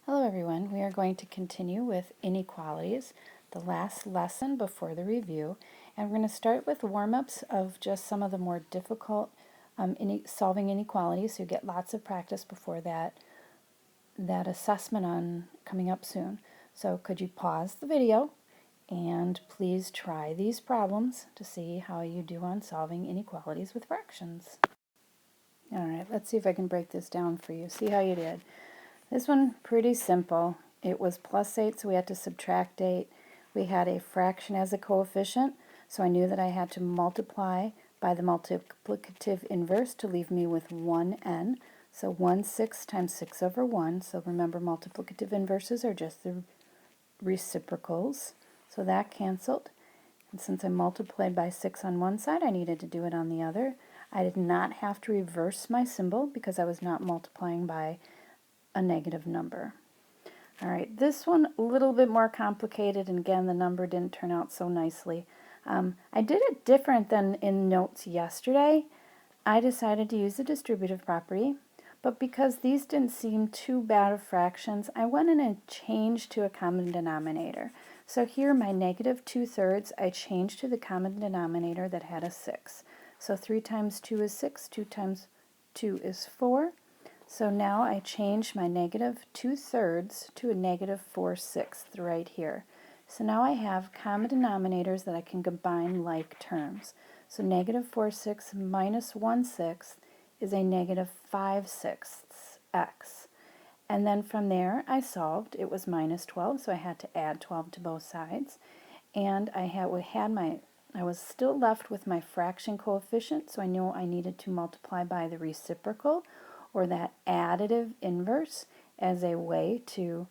Hello everyone, we are going to continue with inequalities, the last lesson before the review, and we're going to start with warm-ups of just some of the more difficult solving inequalities, so you get lots of practice before that assessment on coming up soon. So could you pause the video and please try these problems to see how you do on solving inequalities with fractions. Alright, let's see if I can break this down for you. See how you did. This one, pretty simple. It was plus 8, so we had to subtract 8. We had a fraction as a coefficient, so I knew that I had to multiply by the multiplicative inverse to leave me with 1n. So 1/6 times 6 over 1. So remember, multiplicative inverses are just the reciprocals. So that canceled. And since I multiplied by 6 on one side, I needed to do it on the other. I did not have to reverse my symbol because I was not multiplying by a negative number. All right, this one a little bit more complicated, and again the number didn't turn out so nicely. I did it different than in notes yesterday. I decided to use the distributive property, but because these didn't seem too bad of fractions, I went in and changed to a common denominator. So here my negative 2/3, I changed to the common denominator that had a 6. So 3 times 2 is 6, 2 times 2 is 4. So now I change my negative 2/3 to a negative 4/6 right here. So now I have common denominators that I can combine like terms. So negative 4/6 minus 1/6 is a negative 5/6 x. And then from there I solved. It was minus 12, so I had to add 12 to both sides. And I was still left with my fraction coefficient, so I knew I needed to multiply by the reciprocal, or that additive inverse, as a way to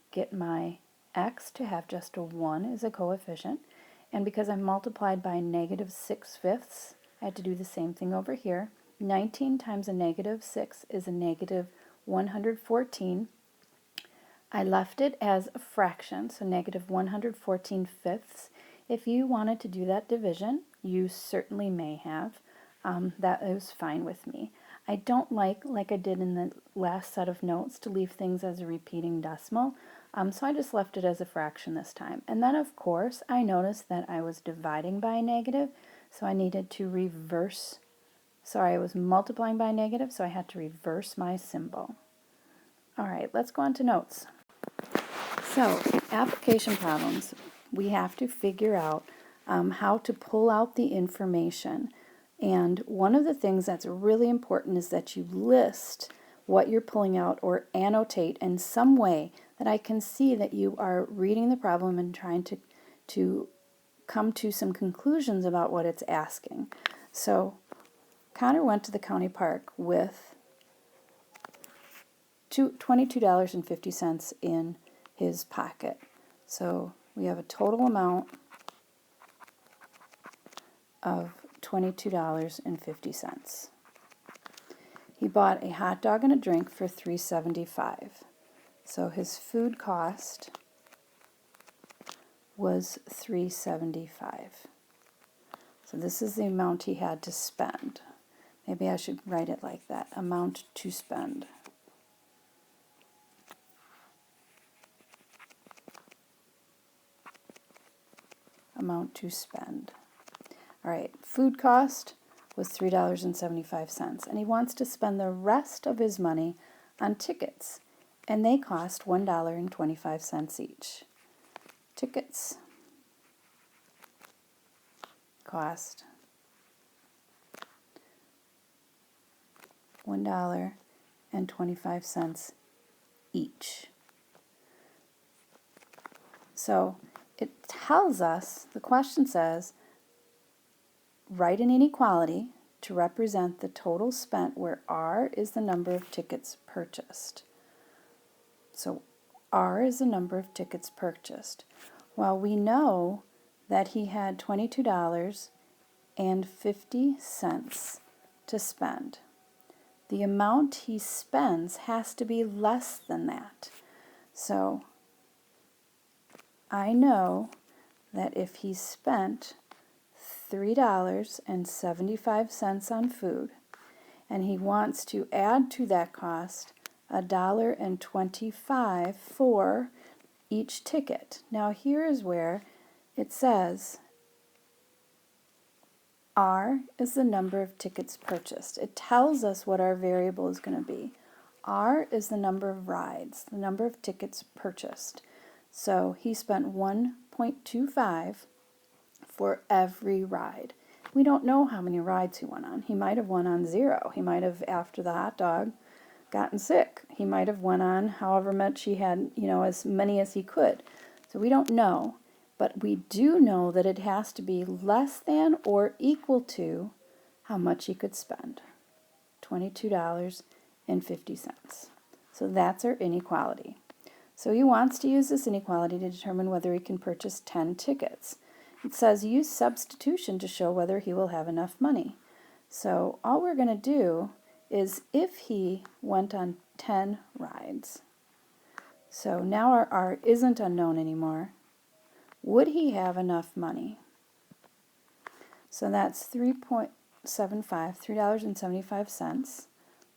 get my x to have just a 1 as a coefficient. And because I multiplied by negative 6/5, I had to do the same thing over here. 19 times a negative 6 is a negative 114. I left it as a fraction, so negative 114/5. If you wanted to do that division, you certainly may have. That is fine with me. I don't like I did in the last set of notes, to leave things as a repeating decimal, so I just left it as a fraction this time. And then, of course, I noticed that I was dividing by a negative, so I needed to reverse. Sorry, I was multiplying by a negative, so I had to reverse my symbol. All right, let's go on to notes. So, application problems. We have to figure out how to pull out the information. And one of the things that's really important is that you list what you're pulling out, or annotate in some way that I can see that you are reading the problem and trying to come to some conclusions about what it's asking. So Connor went to the county park with $22.50 in his pocket. So we have a total amount of $22.50. He bought a hot dog and a drink for $3.75. So his food cost was $3.75. So this is the amount he had to spend. Maybe I should write it like that, amount to spend. Amount to spend. All right, food cost was $3.75, and he wants to spend the rest of his money on tickets, and they cost $1.25 each. Tickets cost $1.25 each. So it tells us, the question says, write an inequality to represent the total spent, where R is the number of tickets purchased. So R is the number of tickets purchased. Well, we know that he had $22.50 to spend. The amount he spends has to be less than that. So I know that if he spent $3.75 on food, and he wants to add to that cost $1.25 for each ticket. Now here is where it says R is the number of tickets purchased. It tells us what our variable is going to be. R is the number of rides, the number of tickets purchased. So he spent 1.25 for every ride. We don't know how many rides he went on. He might have went on 0. He might have, after the hot dog, gotten sick. He might have went on however much he had, as many as he could. So we don't know. But we do know that it has to be less than or equal to how much he could spend. $22.50. So that's our inequality. So he wants to use this inequality to determine whether he can purchase 10 tickets. It says use substitution to show whether he will have enough money. So all we're going to do is if he went on 10 rides. So now our R isn't unknown anymore. Would he have enough money? So that's $3.75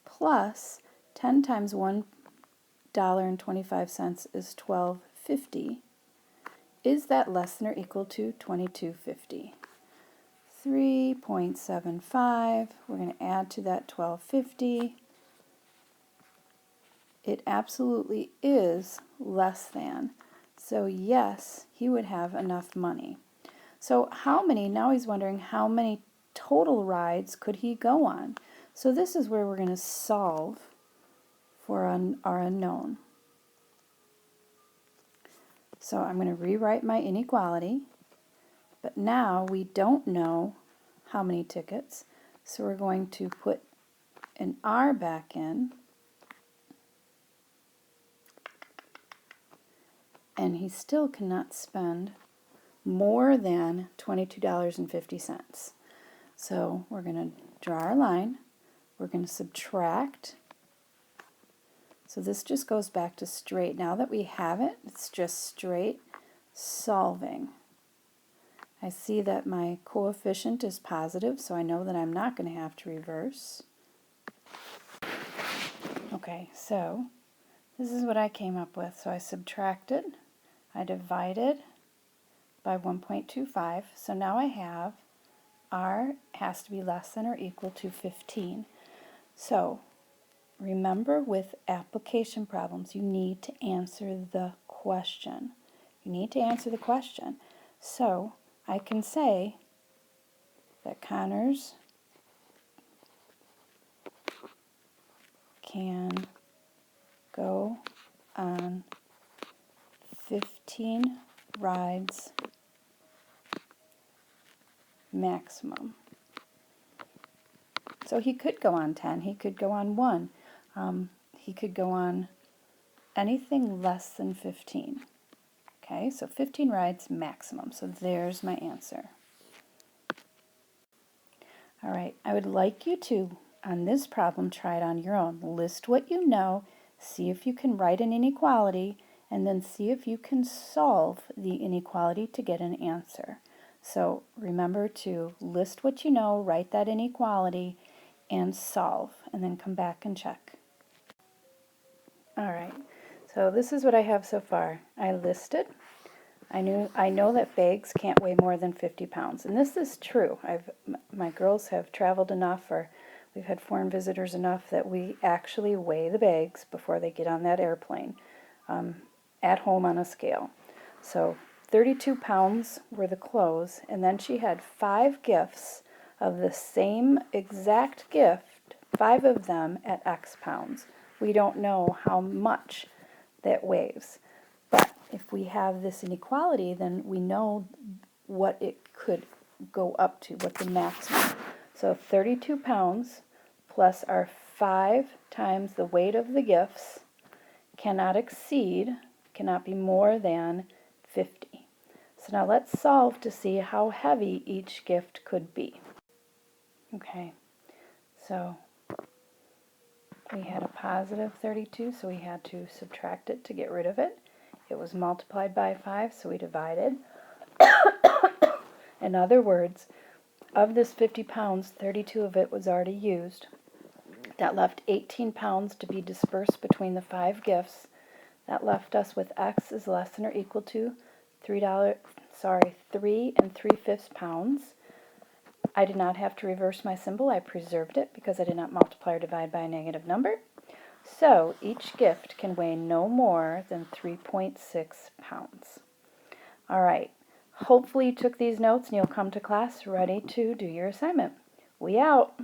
plus 10 times $1.25 is $12.50. Is that less than or equal to $22.50? 3.75, we're going to add to that $12.50. It absolutely is less than. So yes, he would have enough money. So now he's wondering how many total rides could he go on? So this is where we're going to solve for our unknown. So I'm going to rewrite my inequality, but now we don't know how many tickets, so we're going to put an R back in, and he still cannot spend more than $22.50. So we're going to draw our line, we're going to subtract. So this just goes back to straight. Now that we have it, it's just straight solving. I see that my coefficient is positive, so I know that I'm not going to have to reverse. Okay, so this is what I came up with. So I subtracted, I divided by 1.25. So now I have R has to be less than or equal to 15. So remember, with application problems, you need to answer the question. You need to answer the question. So I can say that Connors can go on 15 rides maximum. So he could go on 10, he could go on 1, he could go on anything less than 15. Okay, so 15 rides maximum. So there's my answer. All right, I would like you to, on this problem, try it on your own. List what you know, see if you can write an inequality, and then see if you can solve the inequality to get an answer. So remember to list what you know, write that inequality, and solve, and then come back and check. All right, so this is what I have so far. I listed. I know that bags can't weigh more than 50 pounds, and this is true. My girls have traveled enough, or we've had foreign visitors enough, that we actually weigh the bags before they get on that airplane at home on a scale. So 32 pounds were the clothes, and then she had 5 gifts of the same exact gift, 5 of them at X pounds. We don't know how much that weighs. But if we have this inequality, then we know what it could go up to, what the maximum. So 32 pounds plus our 5 times the weight of the gifts cannot be more than 50. So now let's solve to see how heavy each gift could be. Okay, so we had a positive 32, so we had to subtract it to get rid of it. It was multiplied by 5, so we divided. In other words, of this 50 pounds, 32 of it was already used. That left 18 pounds to be dispersed between the 5 gifts. That left us with x is less than or equal to 3 and 3/5 pounds. I did not have to reverse my symbol. I preserved it because I did not multiply or divide by a negative number. So each gift can weigh no more than 3.6 pounds. All right. Hopefully you took these notes and you'll come to class ready to do your assignment. We out.